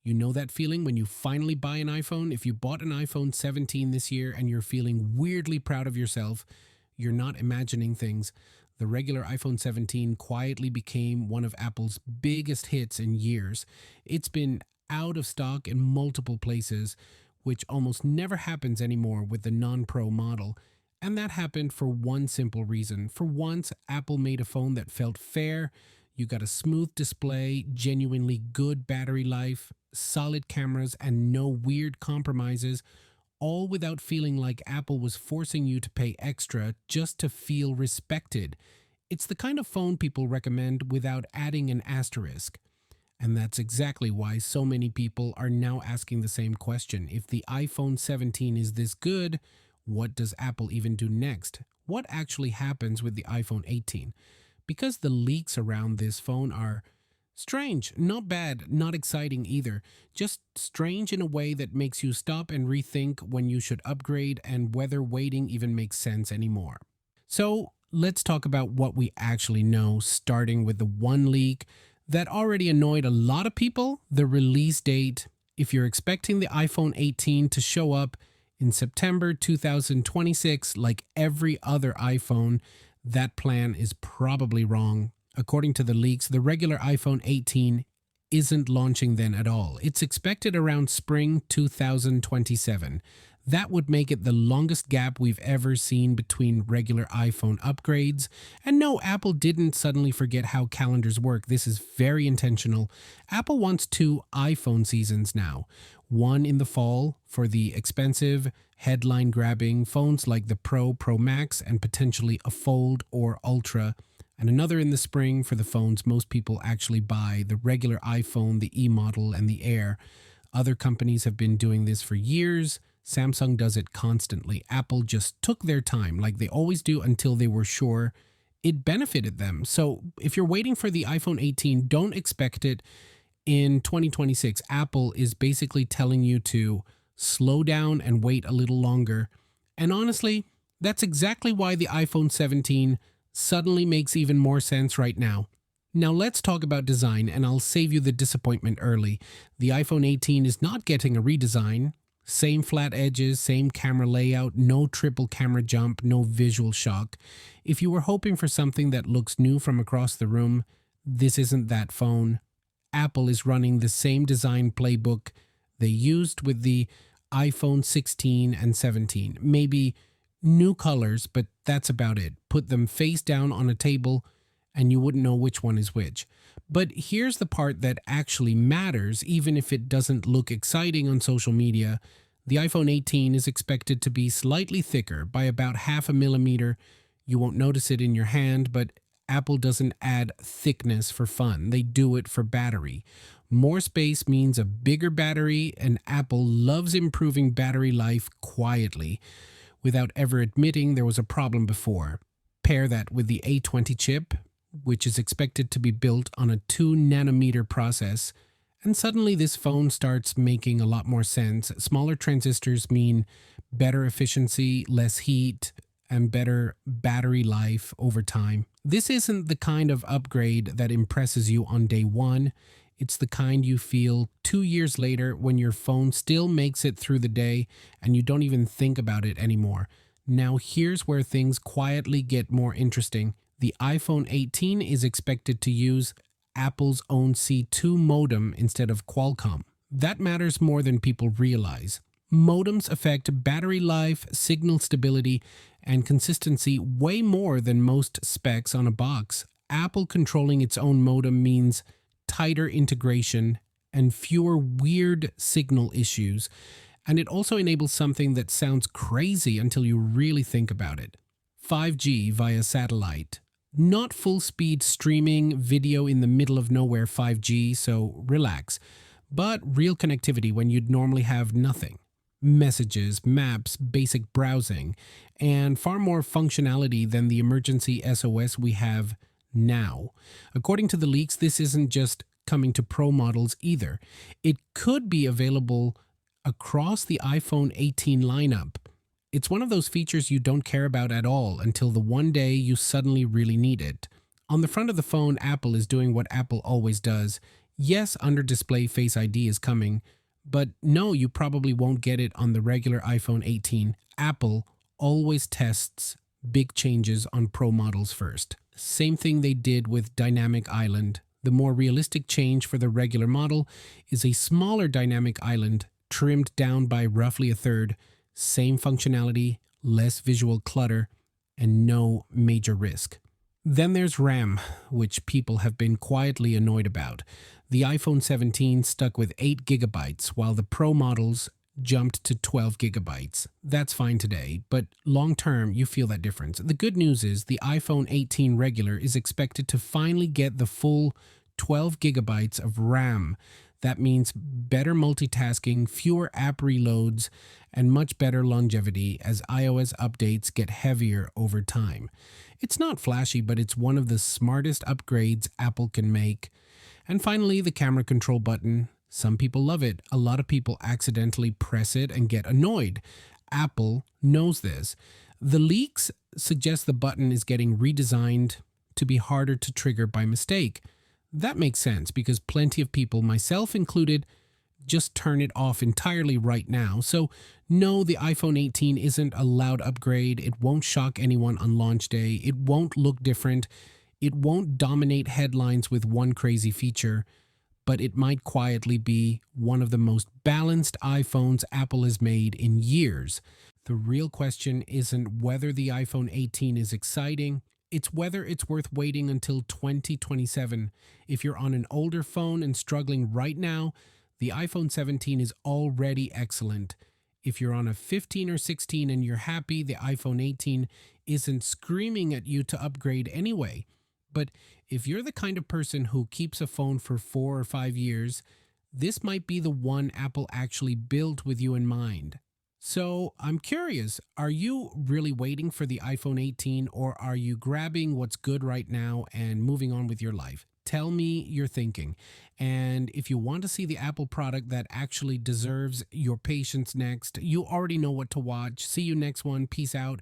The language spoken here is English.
You know that feeling when you finally buy an iPhone? If you bought an iPhone 17 this year and you're feeling weirdly proud of yourself, you're not imagining things. The regular iPhone 17 quietly became one of Apple's biggest hits in years. It's been out of stock in multiple places, which almost never happens anymore with the non-Pro model. And that happened for one simple reason. For once, Apple made a phone that felt fair. You got a smooth display, genuinely good battery life, solid cameras, and no weird compromises, all without feeling like Apple was forcing you to pay extra just to feel respected. It's the kind of phone people recommend without adding an asterisk. And that's exactly why so many people are now asking the same question. If the iPhone 17 is this good, what does Apple even do next? What actually happens with the iPhone 18? Because the leaks around this phone are strange, not bad, not exciting either, just strange in a way that makes you stop and rethink when you should upgrade and whether waiting even makes sense anymore. So let's talk about what we actually know, starting with the one leak that already annoyed a lot of people, the release date. If you're expecting the iPhone 18 to show up in September 2026 like every other iPhone, that plan is probably wrong. According to the leaks, the regular iPhone 18 isn't launching then at all. It's expected around spring 2027. That would make it the longest gap we've ever seen between regular iPhone upgrades. And no, Apple didn't suddenly forget how calendars work. This is very intentional. Apple wants two iPhone seasons now. One in the fall for the expensive, headline-grabbing phones like the Pro, Pro Max, and potentially a Fold or Ultra. And another in the spring for the phones most people actually buy, the regular iPhone, the E model, and the Air. Other companies have been doing this for years. Samsung does it constantly. Apple just took their time, like they always do, until they were sure it benefited them. So if you're waiting for the iPhone 18, don't expect it in 2026. Apple is basically telling you to slow down and wait a little longer. And honestly, that's exactly why the iPhone 17 suddenly makes even more sense right now. Now let's talk about design, and I'll save you the disappointment early. The iPhone 18 is not getting a redesign. Same flat edges, same camera layout, no triple camera jump, no visual shock. If you were hoping for something that looks new from across the room, this isn't that phone. Apple is running the same design playbook they used with the iPhone 16 and 17. Maybe new colors, but that's about it. Put them face down on a table and you wouldn't know which one is which. But here's the part that actually matters, even if it doesn't look exciting on social media. The iPhone 18 is expected to be slightly thicker by about 0.5 millimeter. You won't notice it in your hand, but Apple doesn't add thickness for fun. They do it for battery. More space means a bigger battery, and Apple loves improving battery life quietly, without ever admitting there was a problem before. Pair that with the A20 chip, which is expected to be built on a 2-nanometer process, and suddenly this phone starts making a lot more sense. Smaller transistors mean better efficiency, less heat, and better battery life over time. This isn't the kind of upgrade that impresses you on day one. It's the kind you feel 2 years later when your phone still makes it through the day and you don't even think about it anymore. Now here's where things quietly get more interesting. The iPhone 18 is expected to use Apple's own C2 modem instead of Qualcomm. That matters more than people realize. Modems affect battery life, signal stability, and consistency way more than most specs on a box. Apple controlling its own modem means tighter integration and fewer weird signal issues. And it also enables something that sounds crazy until you really think about it. 5G via satellite. Not full-speed streaming video in the middle of nowhere 5G, so relax. But real connectivity when you'd normally have nothing. Messages, maps, basic browsing, and far more functionality than the emergency SOS we have now. According to the leaks, this isn't just coming to Pro models either. It could be available across the iPhone 18 lineup. It's one of those features you don't care about at all until the one day you suddenly really need it. On the front of the phone, Apple is doing what Apple always does. Yes, under display Face ID is coming, but no, you probably won't get it on the regular iPhone 18. Apple always tests big changes on Pro models first. Same thing they did with Dynamic Island. The more realistic change for the regular model is a smaller dynamic island trimmed down by roughly a third, same functionality, less visual clutter, and no major risk. Then there's RAM, which people have been quietly annoyed about. The iPhone 17 stuck with 8 gigabytes, while the Pro models jumped to 12 gigabytes. That's fine today, but long term, you feel that difference. The good news is the iPhone 18 regular is expected to finally get the full 12 gigabytes of RAM. That means better multitasking, fewer app reloads, and much better longevity as iOS updates get heavier over time. It's not flashy, but it's one of the smartest upgrades Apple can make. And finally, the camera control button. Some people love it. A lot of people accidentally press it and get annoyed. Apple knows this. The leaks suggest the button is getting redesigned to be harder to trigger by mistake. That makes sense because plenty of people, myself included, just turn it off entirely right now. So no, the iPhone 18 isn't a loud upgrade. It won't shock anyone on launch day. It won't look different. It won't dominate headlines with one crazy feature, but it might quietly be one of the most balanced iPhones Apple has made in years. The real question isn't whether the iPhone 18 is exciting. It's whether it's worth waiting until 2027. If you're on an older phone and struggling right now, the iPhone 17 is already excellent. If you're on a 15 or 16 and you're happy, the iPhone 18 isn't screaming at you to upgrade anyway. But if you're the kind of person who keeps a phone for 4 or 5 years, this might be the one Apple actually built with you in mind. So I'm curious, are you really waiting for the iPhone 18 or are you grabbing what's good right now and moving on with your life? Tell me your thinking. And if you want to see the Apple product that actually deserves your patience next, you already know what to watch. See you next one. Peace out.